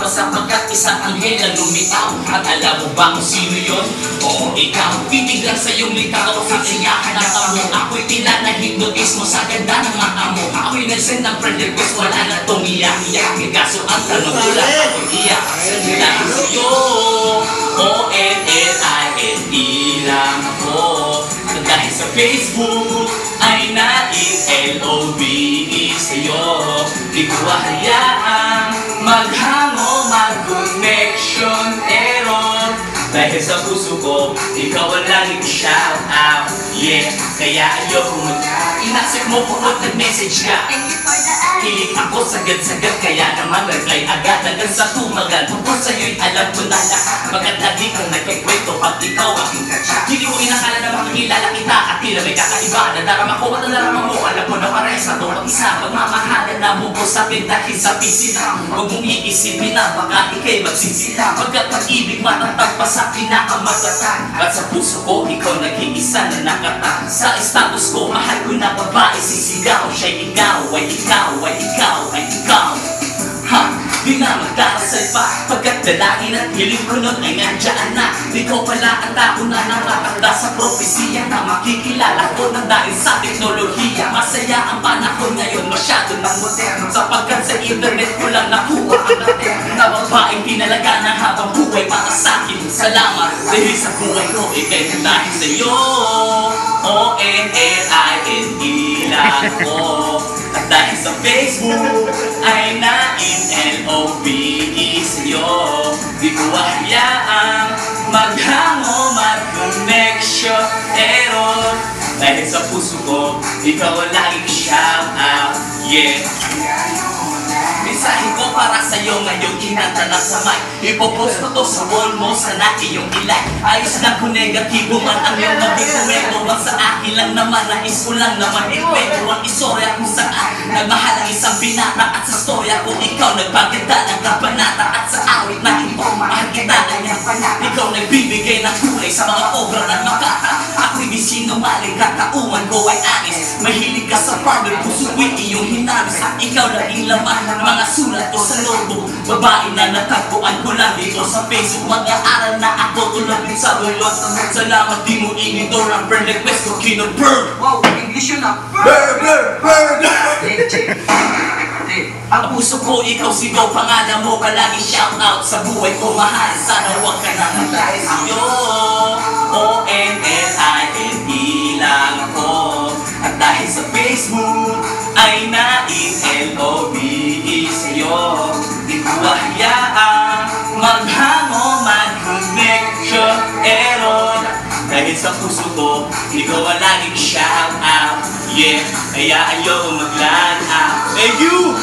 itsura sapagkat isang anghel ang lumitaw. At alam mo ba kung sino yun? Oo, ikaw. Titig lang sa iyong likaw. Sisiyakan ang tamo. Ako'y tila na hipnotismo sa ganda ng mata mo. Ako'y nagsend ng friend request. Wala na itong iyak-iyak. Kaso ang tanong ko lang ako'y iyak. Dahil sa'yo O-N-L-I-N-E lang ako. Dahil sa Facebook ay nais L-O-V-E sa'yo. Di ko hayaang maghango, mag-connection error. Dahil sa puso ko, ikaw ang laging shout out. Yeah, kaya ayoko inaccept mo po at nag-message ka. Hiling ako sagad-sagad, kaya naman reply agad. Hanggang sa tumagal, tungkol sa'yo'y alam ko na lahat. Bagat lagi kang nagkikwento pag ikaw aking katsa. Hindi ko inakala na makakilala kita at tila may kakaiba. Nadarama ko at nadarama mo, alam mo na pares na itong mag-isa. Pagmamahalan na mo ko sa dahil sa pisina. Huwag mong iisipin na baka ikay magsisita. Pagkat pag-ibig matatag pa sa pinakamatatan. At sa puso ko, ikaw nag-iisa na nakatang. Sa status ko, mahal ko na babae sisigaw. Siya'y ikaw, ay ikaw, ay ikaw, ay ikaw. Ha, di na magdarasal pa. Pagkat dalangin at hiling ko nun ay nandiyan na. Ikaw pala ang tao na nakakanda sa propesiya na makikilala ko nang dahil sa teknolohiya. Masaya ang panahon ngayon, masyado ng moderno. Sapagkat sa internet ko lang nakuha ang later na babaeng pinalaga na habang buhay para sa akin. Salamat dahil sa buhay ko, ikay dahil sa'yo. O-N-L-I-N-E lang ako. At dahil sa Facebook ay nais L-O-V-E sa'yo. Di ko hayaang maghango, mag-connection error. Dahil sa puso ko, ikaw ang laging shout out. Yeah. Mensahe ko para sa'yo ngayon, kinanta na sa mic. Ipopost ko to sa wall mo, sana iyong ilike. Ayos lang kung negatibo man ang iyong nabikumento. Ang sa akin lang naman, nais ko lang naman ikwento ang istorya kung saan nagmahal ang isang binata. At sa storya ko, ikaw nagpaganda ng kabanata. At sa awit na ito, mahal kita ng iyang panata. Ikaw nagbibigay ng kulay sa mga obra ng makata. Ako'y di sinungaling, katauman ko ay anis. Mahilig ka sa partner, pusuin iyong hinamis. At ikaw naging laman ng mga sulat ko sa notebook. Babae na natagpuan ko lang dito sa Facebook. Mag-aaral na ako tulad din sa bulot. Salamat di mo inidor ang friend request ko, kino-burn. Wow, English yun ah. Burn. Ang puso ko, ikaw sigaw, pangalan mo palagi shout out. Sa buhay ko mahal, sana huwag ka na matay sa'yo. O-N-L-I-N-E lang ako. At dahil sa Facebook ay nais L-O-V-E sa'yo. Di ko hayaang maghango, mag-connection error. Dahil sa puso ko, ikaw ang laging shout out. Yeah, kaya ayaw mag-land out. Thank you!